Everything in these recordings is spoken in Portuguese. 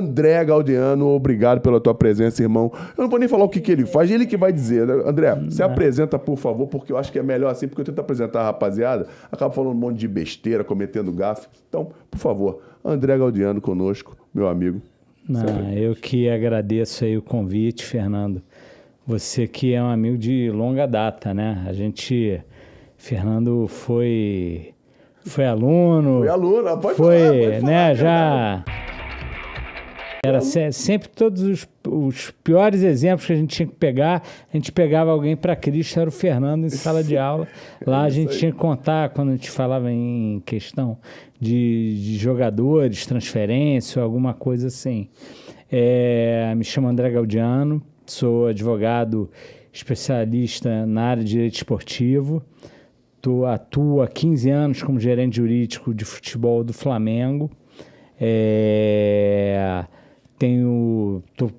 André Galdeano, obrigado pela tua presença, irmão. Eu não vou nem falar o que ele faz, ele que vai dizer. André, se apresenta, por favor, porque eu acho que é melhor assim, porque eu tento apresentar a rapaziada, acabo falando um monte de besteira, cometendo gafe. Então, por favor, André Galdeano conosco, meu amigo. Eu que agradeço aí o convite, Fernando. Você que é um amigo de longa data, né? Fernando foi aluno. Foi aluno, pode falar, né? Já era sempre todos os piores exemplos que a gente tinha que pegar, a gente pegava alguém para Cristo, era o Fernando em sala de aula. Lá a gente tinha que contar, quando a gente falava em questão de jogadores, transferência ou alguma coisa assim. Me chamo André Galdeano, sou advogado especialista na área de direito esportivo. Atuo há 15 anos como gerente jurídico de futebol do Flamengo. Estou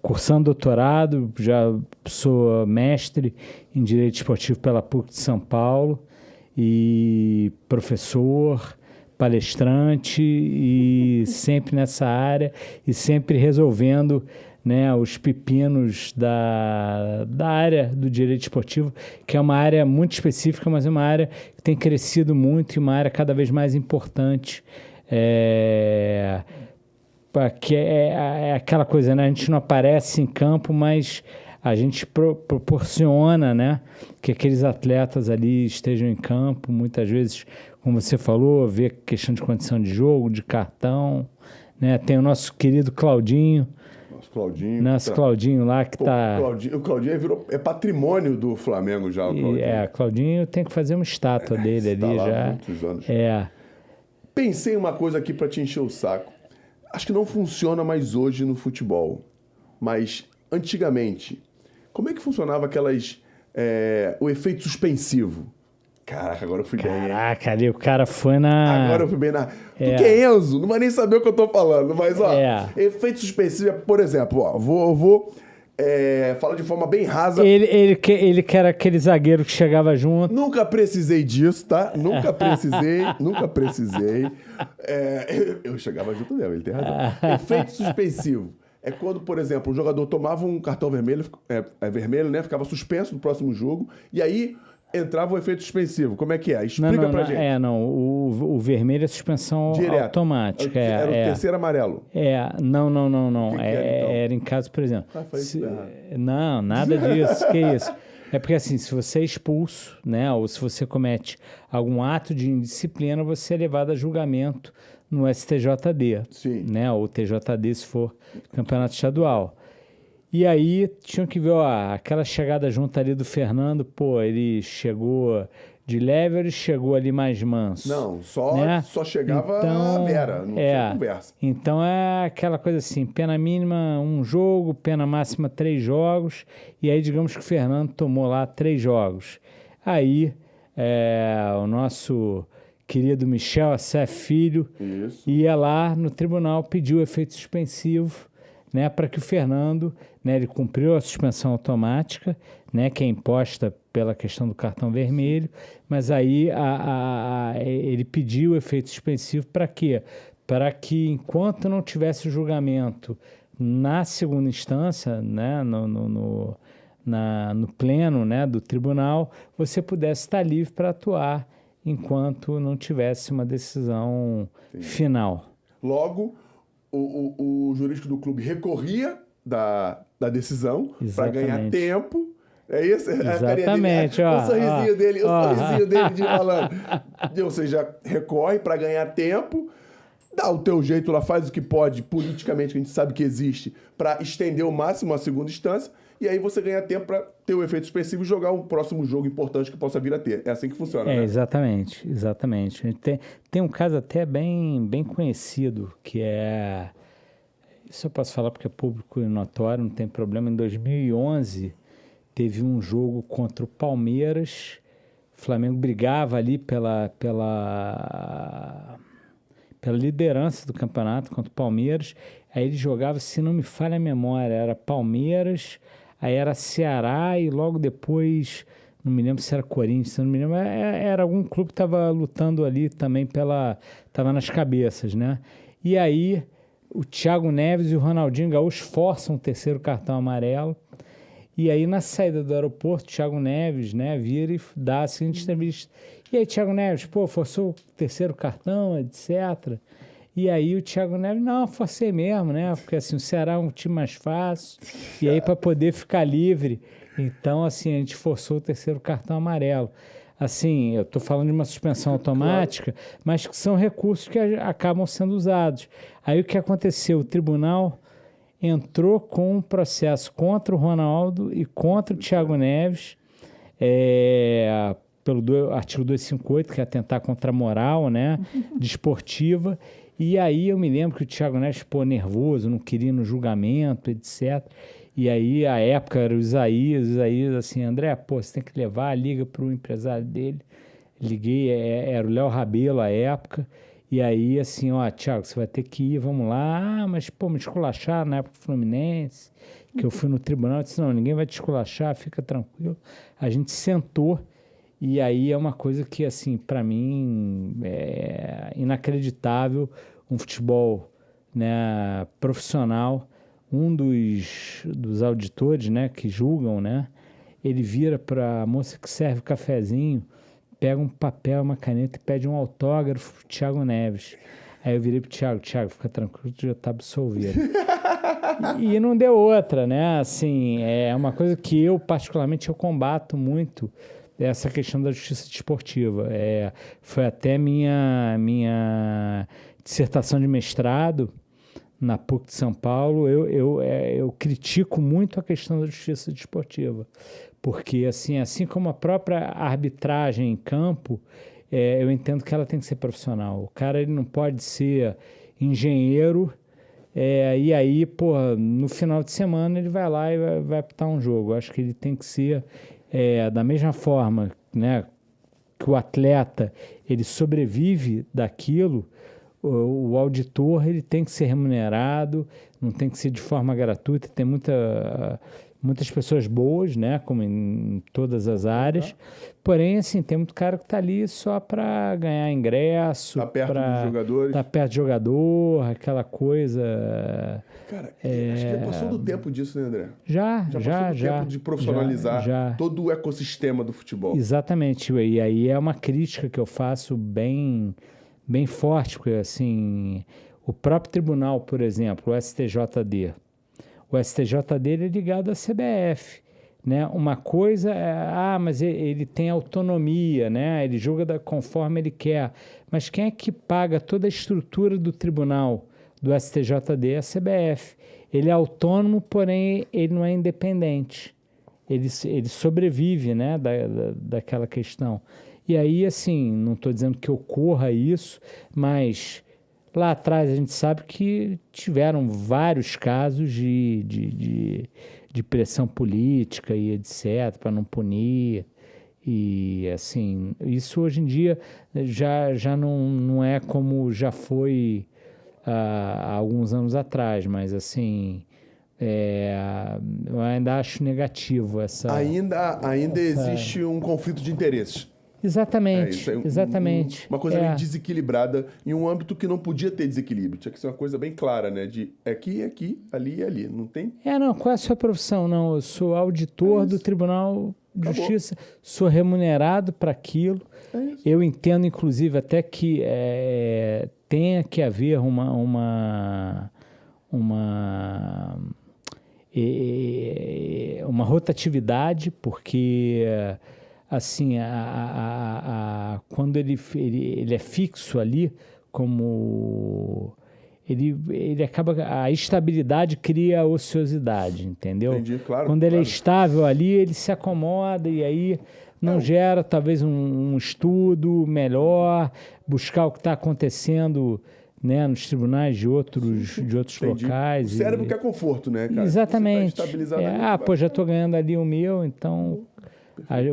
cursando doutorado, já sou mestre em direito esportivo pela PUC de São Paulo e professor, palestrante e sempre nessa área e sempre resolvendo, né, os pepinos da área do direito esportivo, que é uma área muito específica, mas é uma área que tem crescido muito e uma área cada vez mais importante. Que é aquela coisa, né? A gente não aparece em campo, mas a gente proporciona, né, que aqueles atletas ali estejam em campo, muitas vezes, como você falou, ver questão de condição de jogo, de cartão, né? Tem o nosso querido Claudinho. Claudinho lá que está... O Claudinho é patrimônio do Flamengo já, o Claudinho. Claudinho tem que fazer uma estátua dele ali lá já. Há muitos anos. Pensei em uma coisa aqui para te encher o saco. Acho que não funciona mais hoje no futebol, mas antigamente, como é que funcionava o efeito suspensivo? Caraca, agora eu fui bem. Caraca, ali o cara foi na... Agora eu fui bem na... Tu que é Enzo, não vai nem saber o que eu tô falando, mas efeito suspensivo é, por exemplo, vou falar de forma bem rasa. Ele que era aquele zagueiro que chegava junto. Nunca precisei disso, tá? Nunca precisei. Eu chegava junto mesmo, ele tem razão. Efeito suspensivo é quando, por exemplo, o jogador tomava um cartão vermelho, vermelho, né? Ficava suspenso no próximo jogo, e aí entrava o efeito suspensivo. Como é que é? Explica pra gente. O vermelho é suspensão direto, automática. Era o terceiro amarelo. Não. Era em caso, por exemplo. Não, nada disso. Que isso? É porque assim, se você é expulso, né, ou se você comete algum ato de indisciplina, você é levado a julgamento no STJD. Sim. Né, ou TJD se for campeonato estadual. E aí, tinham que ver, aquela chegada junto ali do Fernando, ele chegou de leve, ele chegou ali mais manso. Não, só chegava a Vera, não tinha conversa. Então, é aquela coisa assim, pena mínima 1 jogo, pena máxima 3 jogos, e aí digamos que o Fernando tomou lá 3 jogos. Aí, o nosso querido Michel Assef Filho ia lá no tribunal, pediu efeito suspensivo, né, para que o Fernando, né, ele cumpriu a suspensão automática, né, que é imposta pela questão do cartão vermelho, mas aí ele pediu o efeito suspensivo para quê? Para que enquanto não tivesse o julgamento na segunda instância, né, no pleno, né, do tribunal, você pudesse estar livre para atuar enquanto não tivesse uma decisão final. Logo, o jurídico do clube recorria da decisão para ganhar tempo. É isso? Exatamente. O sorrisinho dele de malandro. Ou seja, recorre para ganhar tempo, dá o teu jeito lá, faz o que pode, politicamente, que a gente sabe que existe, para estender ao máximo a segunda instância, e aí você ganha tempo para ter o efeito suspensivo e jogar um próximo jogo importante que possa vir a ter. É assim que funciona, né? Exatamente. A gente tem um caso até bem conhecido, que é... Isso eu posso falar porque é público e notório, não tem problema. Em 2011, teve um jogo contra o Palmeiras. O Flamengo brigava ali pela liderança do campeonato contra o Palmeiras. Aí ele jogava, se não me falha a memória, era Palmeiras, aí era Ceará e logo depois, não me lembro se era Corinthians, não me lembro, era algum clube que estava lutando ali também estava nas cabeças, né? E aí, o Thiago Neves e o Ronaldinho Gaúcho forçam o terceiro cartão amarelo. E aí, na saída do aeroporto, o Thiago Neves, né, vira e dá a seguinte entrevista. E aí, Thiago Neves, pô, forçou o terceiro cartão, etc. E aí o Thiago Neves, não, forcei mesmo, né? Porque assim, o Ceará é um time mais fácil. E aí, para poder ficar livre, então, assim, a gente forçou o terceiro cartão amarelo. Assim, eu estou falando de uma suspensão automática, mas que são recursos que acabam sendo usados. Aí o que aconteceu? O tribunal entrou com um processo contra o Ronaldo e contra o Thiago Neves, pelo artigo 258, que é atentar contra a moral, né, desportiva. E aí eu me lembro que o Thiago Neves ficou nervoso, não queria ir no julgamento, etc. E aí, a época, era o Isaías assim, André, pô, você tem que levar, liga para o empresário dele. Liguei, era o Léo Rabelo à época. E aí, assim, ó, Thiago, você vai ter que ir, vamos lá. Ah, mas, pô, me esculachar na época do Fluminense, que eu fui no tribunal. Eu disse, não, ninguém vai te esculachar, fica tranquilo. A gente sentou, e aí é uma coisa que, assim, para mim, é inacreditável. Um futebol, né, profissional, um dos auditores, né, que julgam, né, ele vira para a moça que serve o cafezinho, pega um papel, uma caneta e pede um autógrafo pro Thiago Neves. Aí eu virei pro Thiago, fica tranquilo, tu já tá absolvido. E não deu outra, né? Assim, é uma coisa que eu, particularmente, eu combato muito, essa questão da justiça desportiva. Foi até minha dissertação de mestrado na PUC de São Paulo. Eu critico muito a questão da justiça desportiva. Porque, assim como a própria arbitragem em campo, eu entendo que ela tem que ser profissional. O cara ele não pode ser engenheiro, e aí, pô, no final de semana ele vai lá e vai apitar um jogo. Eu acho que ele tem que ser da mesma forma, né, que o atleta ele sobrevive daquilo. O auditor ele tem que ser remunerado, não tem que ser de forma gratuita. Tem muitas pessoas boas, né, como em todas as áreas, porém, assim, tem muito cara que está ali só para ganhar ingresso, tá perto dos jogadores, tá perto de jogador, aquela coisa. Cara, acho que já passou do tempo disso, né, André? Já passou do tempo de profissionalizar todo o ecossistema do futebol. Exatamente, e aí é uma crítica que eu faço bem forte, porque assim, o próprio tribunal, por exemplo, o STJD, o STJD é ligado à CBF, né? Uma coisa mas ele tem autonomia, né? Ele julga conforme ele quer. Mas quem é que paga toda a estrutura do tribunal do STJD é a CBF. Ele é autônomo, porém ele não é independente. Ele sobrevive, né? daquela questão. E aí, assim, não estou dizendo que ocorra isso, mas lá atrás a gente sabe que tiveram vários casos de pressão política e etc., para não punir. E, assim, isso hoje em dia já não é como já foi há alguns anos atrás, mas, assim, eu ainda acho negativo essa... Ainda existe um conflito de interesses. Exatamente, exatamente. Uma coisa meio desequilibrada em um âmbito que não podia ter desequilíbrio. Tinha que ser uma coisa bem clara, né? De aqui, ali e ali. Não tem? Não. Qual é a sua profissão? Não, eu sou auditor do Tribunal de Justiça. Sou remunerado para aquilo. Eu entendo, inclusive, até que tenha que haver uma rotatividade, porque... assim, quando ele é fixo ali, como ele acaba, a estabilidade cria a ociosidade, entendeu? Entendi, claro. Quando ele é estável ali, ele se acomoda e aí não gera talvez um estudo melhor, buscar o que está acontecendo, né, nos tribunais de outros locais. O cérebro quer conforto, né, cara? Exatamente. Você tá estabilizado já estou ganhando ali o meu, então...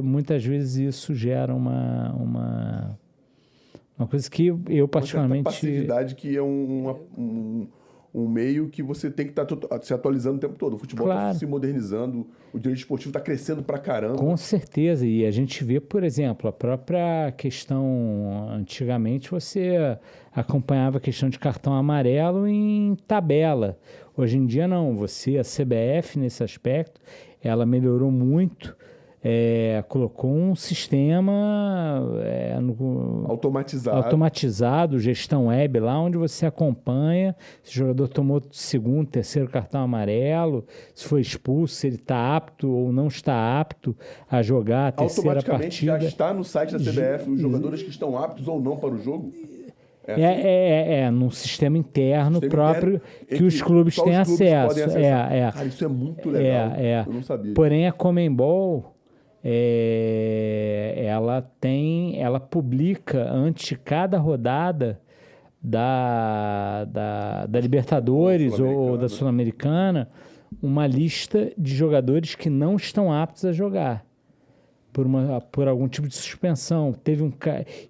muitas vezes isso gera uma coisa que eu particularmente... Uma passividade que é um meio que você tem que estar se atualizando o tempo todo. O futebol está Claro. se modernizando, o direito esportivo está crescendo pra caramba. Com certeza. E a gente vê, por exemplo, a própria questão. Antigamente você acompanhava a questão de cartão amarelo em tabela. Hoje em dia não. A CBF, nesse aspecto, ela melhorou muito. Colocou um sistema automatizado, gestão web lá, onde você acompanha se o jogador tomou segundo, terceiro cartão amarelo, se foi expulso, se ele está apto ou não está apto a jogar a terceira Automaticamente partida. já está no site da CBF os jogadores que estão aptos ou não para o jogo? Num sistema interno Sistema próprio interno que os clubes só têm os clubes acesso. podem acessar. Cara, isso é muito legal. Eu não sabia. Porém, a Conmebol, ela publica antes de cada rodada da Libertadores ou da Sul-Americana uma lista de jogadores que não estão aptos a jogar por algum tipo de suspensão.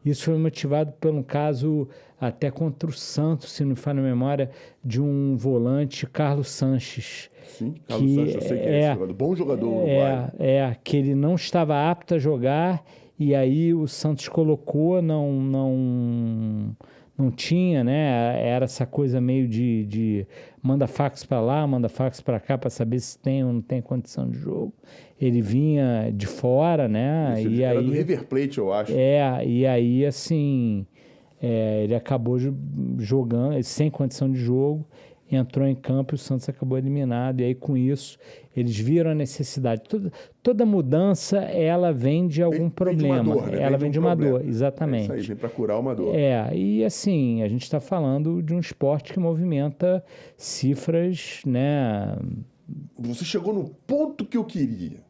Isso foi motivado por um caso até contra o Santos, se não me falha a memória, de um volante, Carlos Sanches. Sim, Carlos Sanches, eu sei que é esse jogador. Bom jogador uruguaio. Que ele não estava apto a jogar e aí o Santos colocou, não tinha, né? Era essa coisa meio de manda fax para lá, manda fax para cá para saber se tem ou não tem condição de jogo. Ele vinha de fora, né? Isso, e era aí, do River Plate, eu acho. E aí, assim, ele acabou jogando sem condição de jogo, entrou em campo e o Santos acabou eliminado. E aí, com isso, eles viram a necessidade. Toda mudança, ela vem de algum problema. De uma dor, né? Ela vem de uma dor, É exatamente. isso aí, vem para curar uma dor. E assim, a gente está falando de um esporte que movimenta cifras, né? Você chegou no ponto que eu queria.